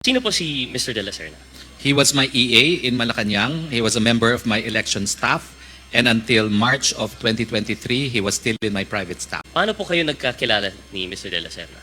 Sino po si Mr. De La Serna? He was my EA in Malacanang. He was a member of my election staff. And until March of 2023, he was still in my private staff. Paano po kayo nagkakilala ni Mr. De La Serna?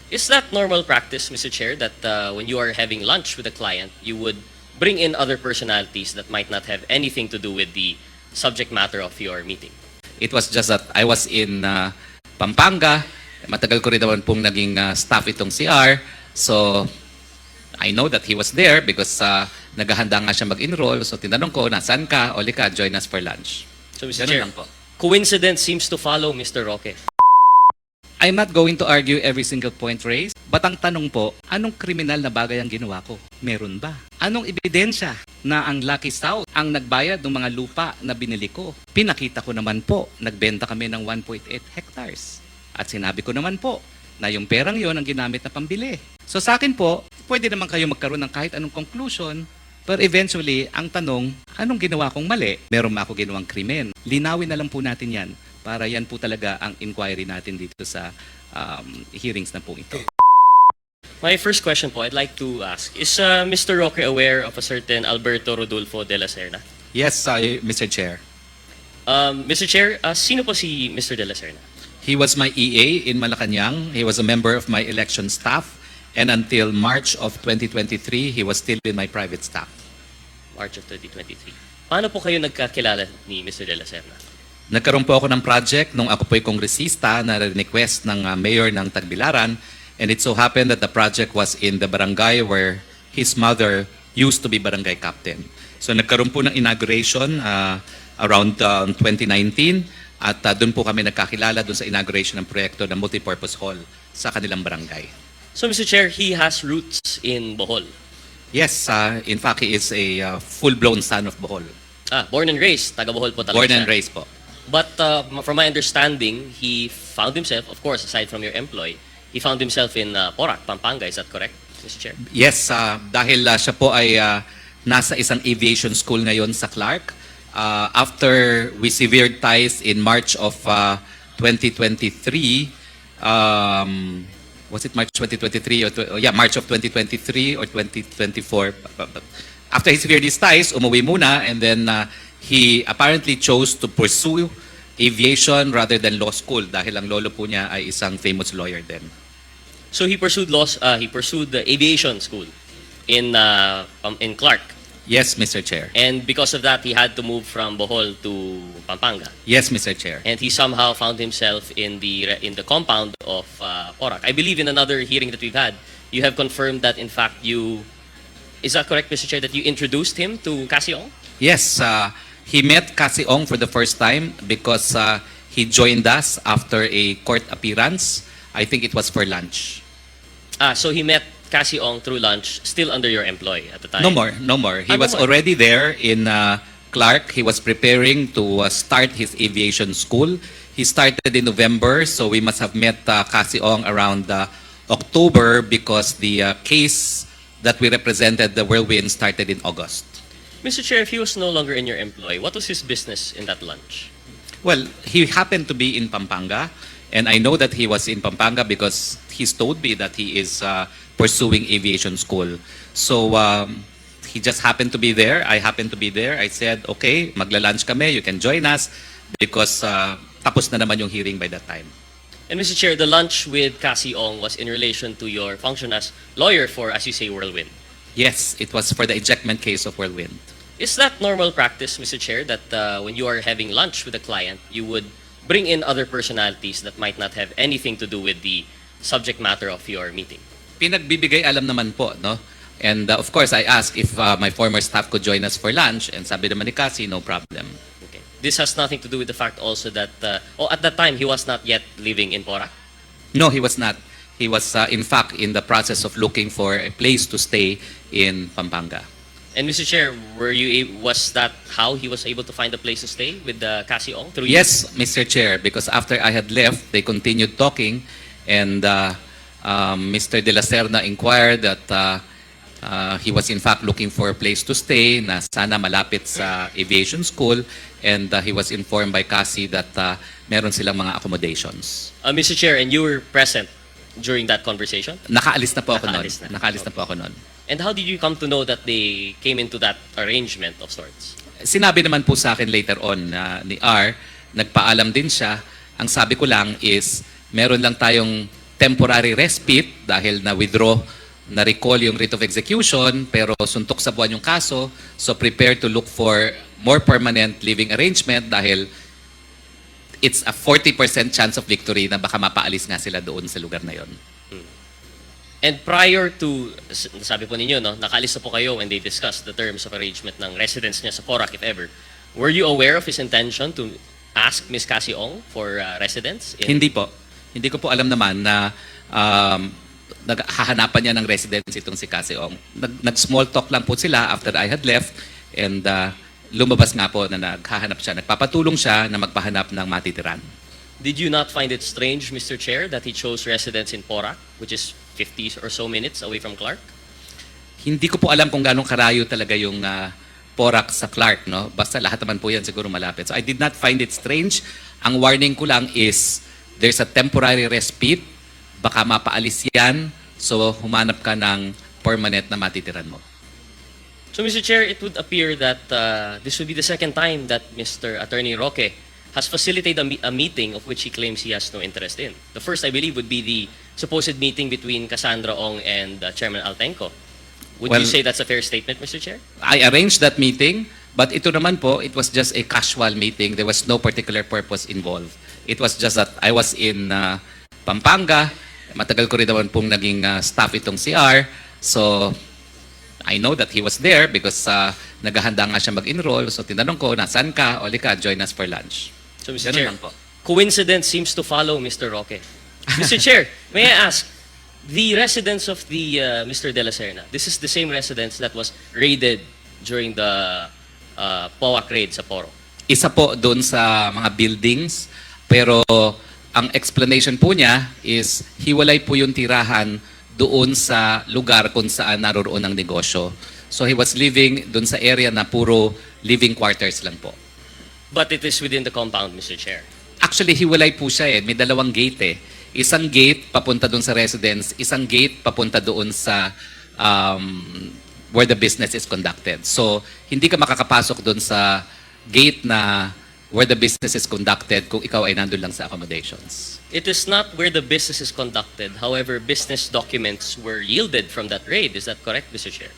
Is that normal practice, Mr. Chair, that when you are having lunch with a client, you would bring in other personalities that might not have anything to do with the subject matter of your meeting? It was just that I was in Pampanga. Matagal ko rin naman pong naging staff itong CR. So, I know that he was there because naghahanda nga siya mag-enroll. So, tinanong ko, nasaan ka? Oli ka, join us for lunch. So, Mr. Ganun Chair, lang po. coincidence seems to follow Mr. Roque. I'm not going to argue every single point raised. But ang tanong po, anong kriminal na bagay ang ginawa ko? Meron ba? Anong ebidensya na ang Lucky South ang nagbayad ng mga lupa na binili ko? Pinakita ko naman po, nagbenta kami ng 1.8 hectares. At sinabi ko naman po na yung perang yon ang ginamit na pambili. So sa akin po, pwede naman kayo magkaroon ng kahit anong conclusion, but eventually, ang tanong, anong ginawa kong mali? Meron ba ako ginawang krimen? Linawin na lang po natin yan para yan po talaga ang inquiry natin dito sa hearings na po ito. My first question po, I'd like to ask, is Mr. Roque aware of a certain Alberto Rodolfo De La Serna? Yes, Mr. Chair. Mr. Chair, sino po si Mr. De La Serna? He was my EA in Malacanang. He was a member of my election staff. And until March of 2023, he was still in my private staff. March of 2023. Paano po kayo nagkakilala ni Mr. De La Serna? Nagkaroon po ako ng project nung ako po'y kongresista na request ng mayor ng Tagbilaran. And it so happened that the project was in the barangay where his mother used to be barangay captain. So nagkaroon po ng inauguration around 2019. At doon po kami nagkakilala doon sa inauguration ng proyekto ng multipurpose hall sa kanilang barangay. So, Mr. Chair, he has roots in Bohol. Yes, in fact, he is a full-blown son of Bohol. Born and raised, taga Bohol po talaga Born and siya. raised po. But from my understanding, he found himself, of course, aside from your employ, he found himself in Porac, Pampanga. Is that correct, Mr. Chair? Yes, dahil siya po ay nasa isang aviation school ngayon sa Clark. After we severed ties in March of 2023, was it March 2023 or March of 2023 or 2024? After he severed his ties, umuwi muna, and then he apparently chose to pursue aviation rather than law school dahil ang lolo po niya ay isang famous lawyer din. So he pursued the aviation school in Clark. Yes, Mr. Chair. And because of that, he had to move from Bohol to Pampanga. Yes, Mr. Chair. And he somehow found himself in the compound of Porac. I believe in another hearing that we've had, you have confirmed that in fact is that correct, Mr. Chair, that you introduced him to Casiong? Yes, he met Casiong for the first time because he joined us after a court appearance. I think it was for lunch. So he met Casiong through lunch, still under your employ at the time? No more. He was already there in Clark. He was preparing to start his aviation school. He started in November, so we must have met Casiong around October because the case that we represented, the Whirlwind, started in August. Mr. Chair, if he was no longer in your employ, what was his business in that lunch? Well, he happened to be in Pampanga, and I know that he was in Pampanga because he's told me that he is pursuing aviation school. So he just happened to be there. I happened to be there. I said, okay, magla-lunch kami. You can join us because tapos na naman yung hearing by that time. And Mr. Chair, the lunch with Casiong was in relation to your function as lawyer for, as you say, Whirlwind. Yes, it was for the ejectment case of Whirlwind. Is that normal practice, Mr. Chair, that when you are having lunch with a client, you would bring in other personalities that might not have anything to do with the subject matter of your meeting? Pinagbibigay alam naman po, no? And of course, I asked if my former staff could join us for lunch, and sabi naman ni Cassie, no problem. Okay. This has nothing to do with the fact also that, at that time, he was not yet living in Porac? No, he was not. He was, in fact, in the process of looking for a place to stay in Pampanga. And Mr. Chair, was that how he was able to find a place to stay with Casiong? Through Yes, Mr. Chair, because after I had left, they continued talking, and Mr. De La Serna inquired that he was in fact looking for a place to stay na sana malapit sa aviation school, and he was informed by Cassie that meron silang mga accommodations. Mr. Chair, and you were present during that conversation? Nakaalis na po ako noon. Nakaalis na. Nakaalis na po ako noon. And how did you come to know that they came into that arrangement of sorts? Sinabi naman po sa akin later on ni R, nagpaalam din siya. Ang sabi ko lang is, meron lang tayong temporary respite dahil na-withdraw, na-recall yung writ of execution, pero suntok sa buwan yung kaso, so prepare to look for more permanent living arrangement dahil it's a 40% chance of victory na baka mapaalis nga sila doon sa lugar na yon. And prior to, sabi po ninyo, no, nakaalis na po kayo when they discussed the terms of arrangement ng residence niya sa Porac, if ever. Were you aware of his intention to ask Ms. Cassie Ong for residence? Hindi po. Hindi ko po alam naman na naghahanapan niya ng residence itong si Cassie Ong. Nag-small talk lang po sila after I had left and lumabas nga po na naghahanap siya. Nagpapatulong siya na magpahanap ng matitiran. Did you not find it strange, Mr. Chair, that he chose residence in Porac, which is 50 or so minutes away from Clark? Hindi ko po alam kung gano'ng karayo talaga yung Porac sa Clark, no? Basta lahat naman po yan siguro malapit. So I did not find it strange. Ang warning ko lang is there's a temporary respite. Baka mapaalis yan. So humanap ka ng permanent na matitiran mo. So, Mr. Chair, it would appear that this would be the second time that Mr. Attorney Roque has facilitated a meeting of which he claims he has no interest in. The first, I believe, would be the supposed meeting between Cassandra Ong and Chairman Altenco. Would you say that's a fair statement, Mr. Chair? I arranged that meeting, but ito naman po, it was just a casual meeting. There was no particular purpose involved. It was just that I was in Pampanga. Matagal ko rin naman pong naging staff itong CR. So, I know that he was there because naghahanda nga siya mag-enroll. So, tinanong ko, nasaan ka? O lika, join us for lunch. So, Mr. Ganun Chair, lang po. coincidence seems to follow Mr. Roque. Mr. Chair, may I ask, the residence of the Mr. De La Serna, this is the same residence that was raided during the POAC raid sa Poro. Isa po doon sa mga buildings, pero ang explanation po niya is hiwalay po yung tirahan doon sa lugar kung saan naroroon ang negosyo. So he was living doon sa area na puro living quarters lang po. But it is within the compound, Mr. Chair. Actually, hiwalay po siya eh. May dalawang gate eh. Isang gate papunta doon sa residence, isang gate papunta doon sa where the business is conducted. So, hindi ka makakapasok doon sa gate na where the business is conducted kung ikaw ay nandun lang sa accommodations. It is not where the business is conducted. However, business documents were yielded from that raid. Is that correct, Mr. Chair?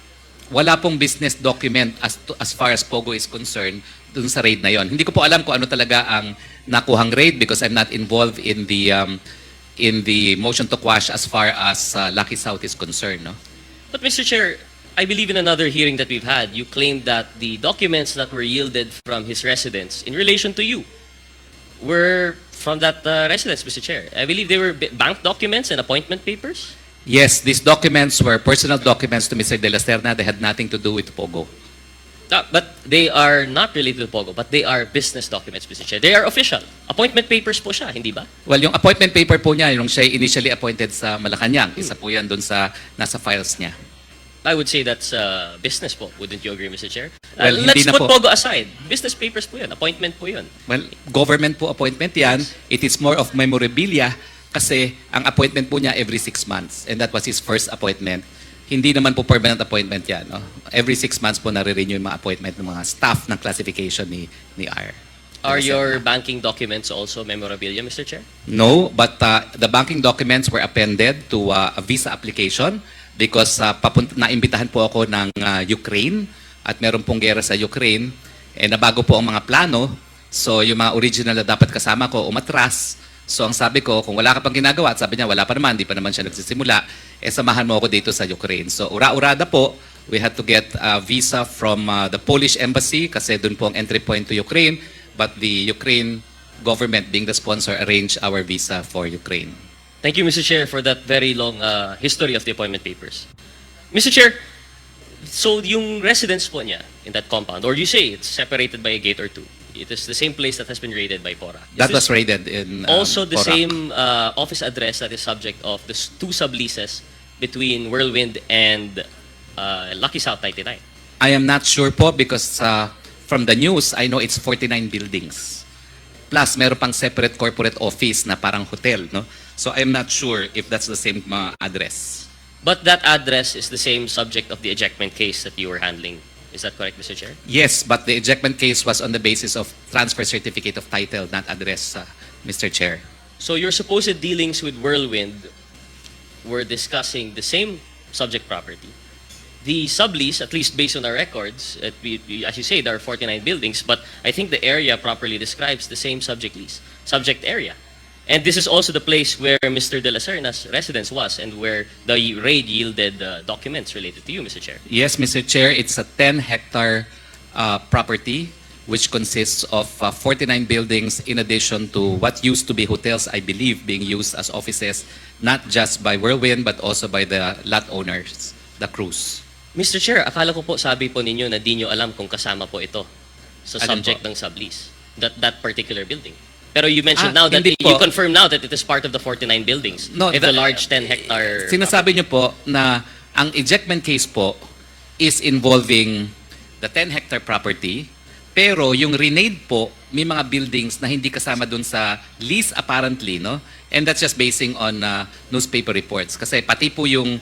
Wala pong business document as far as Pogo is concerned dun sa raid na yon. Hindi ko po alam kung ano talaga ang nakuhang raid because I'm not involved in the motion to quash as far as Lucky South is concerned. No? But Mr. Chair, I believe in another hearing that we've had, you claimed that the documents that were yielded from his residence in relation to you were from that residence, Mr. Chair. I believe they were bank documents and appointment papers? Yes, these documents were personal documents to Mr. De La Serna. They had nothing to do with Pogo. But they are not related to Pogo, but they are business documents, Mr. Chair. They are official. Appointment papers po siya, hindi ba? Well, yung appointment paper po niya, yung siya initially appointed sa Malacanang, isa po yan dun sa nasa files niya. I would say that's business po. Wouldn't you agree, Mr. Chair? Well, Let's hindi na put po. Pogo aside. Business papers po yun. Appointment po yun. Well, government po appointment yan. It is more of memorabilia kasi ang appointment po niya every 6 months. And that was his first appointment. Hindi naman po permanent appointment yan. No? Every 6 months po nare-renew yung mga appointment ng mga staff ng classification ni R. Are your banking documents also memorabilia, Mr. Chair? No, but the banking documents were appended to a visa application because naimbitahan po ako ng Ukraine at meron pong gera sa Ukraine. Nabago po ang mga plano. So yung mga original na dapat kasama ko umatras. So ang sabi ko, kung wala ka pang ginagawa, at sabi niya, wala pa naman, di pa naman siya nagsisimula, samahan mo ako dito sa Ukraine. So ura-urada po, we had to get a visa from the Polish embassy kasi dun po ang entry point to Ukraine. But the Ukraine government, being the sponsor, arranged our visa for Ukraine. Thank you, Mr. Chair, for that very long history of the appointment papers. Mr. Chair, so yung residence po niya in that compound, or you say it's separated by a gate or two, it is the same place that has been raided by PORA. That was raided in also the Porac. same office address that is subject of the two subleases between Whirlwind and Lucky South 99. I am not sure po because from the news, I know it's 49 buildings. Plus, meron pang separate corporate office na parang hotel. No? So I'm not sure if that's the same address. But that address is the same subject of the ejectment case that you were handling. Is that correct, Mr. Chair? Yes, but the ejectment case was on the basis of transfer certificate of title, not address, Mr. Chair. So your supposed dealings with Whirlwind were discussing the same subject property. The sublease, at least based on our records, as you say, there are 49 buildings, but I think the area properly describes the same subject area. And this is also the place where Mr. De La Serna's residence was and where the raid yielded documents related to you, Mr. Chair. Yes, Mr. Chair, it's a 10-hectare property which consists of 49 buildings in addition to what used to be hotels, I believe, being used as offices, not just by Whirlwind but also by the lot owners, the crews. Mr. Chair, akala ko po sabi po ninyo na di nyo alam kung kasama po ito sa Alin subject po? ng sublease, that particular building. Pero you mentioned now that hindi po. you confirm now that it is part of the 49 buildings. No, the large 10-hectare. Sinasabi niyo po na ang ejectment case po is involving the 10-hectare property, pero yung renade po, may mga buildings na hindi kasama dun sa lease apparently, no? And that's just basing on newspaper reports. Kasi pati po yung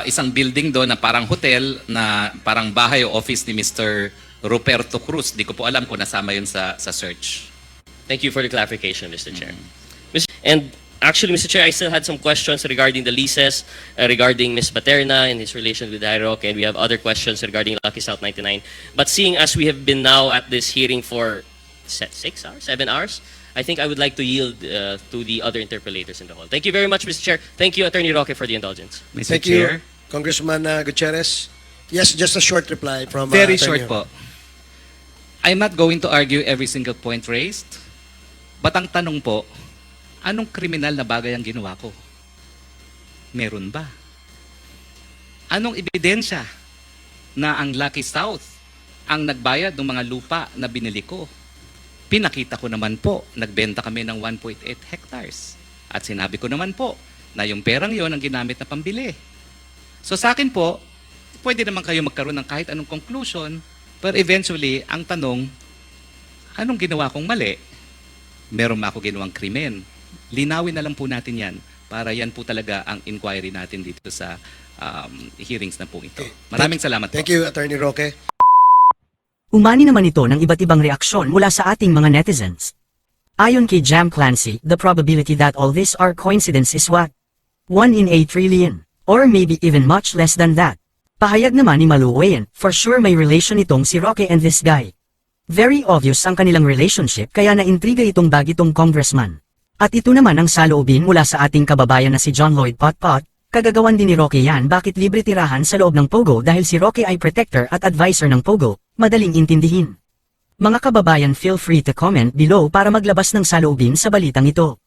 isang building doon na parang hotel, na parang bahay o office ni Mr. Roberto Cruz. Di ko po alam kung nasama yun sa search. Thank you for the clarification, Mr. Chair. And actually, Mr. Chair, I still had some questions regarding the leases, regarding Ms. Paterna and his relation with Roque, and we have other questions regarding Lucky South 99. But seeing as we have been now at this hearing for 7 hours, I think I would like to yield to the other interpellators in the hall. Thank you very much, Mr. Chair. Thank you, Attorney Roque, for the indulgence. Mr. Thank Chair, you, Congressman Gutierrez. Yes, just a short reply from very Attorney short po. I'm not going to argue every single point raised, but ang tanong po, anong kriminal na bagay ang ginawa ko? Meron ba? Anong ebidensya na ang Lucky South ang nagbayad ng mga lupa na binili ko? Pinakita ko naman po, nagbenta kami ng 1.8 hectares. At sinabi ko naman po na yung perang yon ang ginamit na pambili. So sa akin po, pwede naman kayo magkaroon ng kahit anong conclusion, but eventually, ang tanong, anong ginawa kong mali? Meron ba ako ginawang krimen? Linawin na lang po natin yan para yan po talaga ang inquiry natin dito sa hearings na po ito. Maraming salamat po. Thank you, Attorney Roque. Umani naman ito ng iba't ibang reaksyon mula sa ating mga netizens. Ayon kay Jam Clancy, the probability that all these are coincidence is what? 1 in a trillion, or maybe even much less than that. Pahayag naman ni Maluwayan, for sure may relation itong si Roque and this guy. Very obvious ang kanilang relationship kaya naintriga itong bagitong congressman. At ito naman ang saloobin mula sa ating kababayan na si John Lloyd Potpot, kagagawan din ni Roque yan bakit libre tirahan sa loob ng Pogo dahil si Roque ay protector at advisor ng Pogo, madaling intindihin. Mga kababayan, feel free to comment below para maglabas ng saloobin sa balitang ito.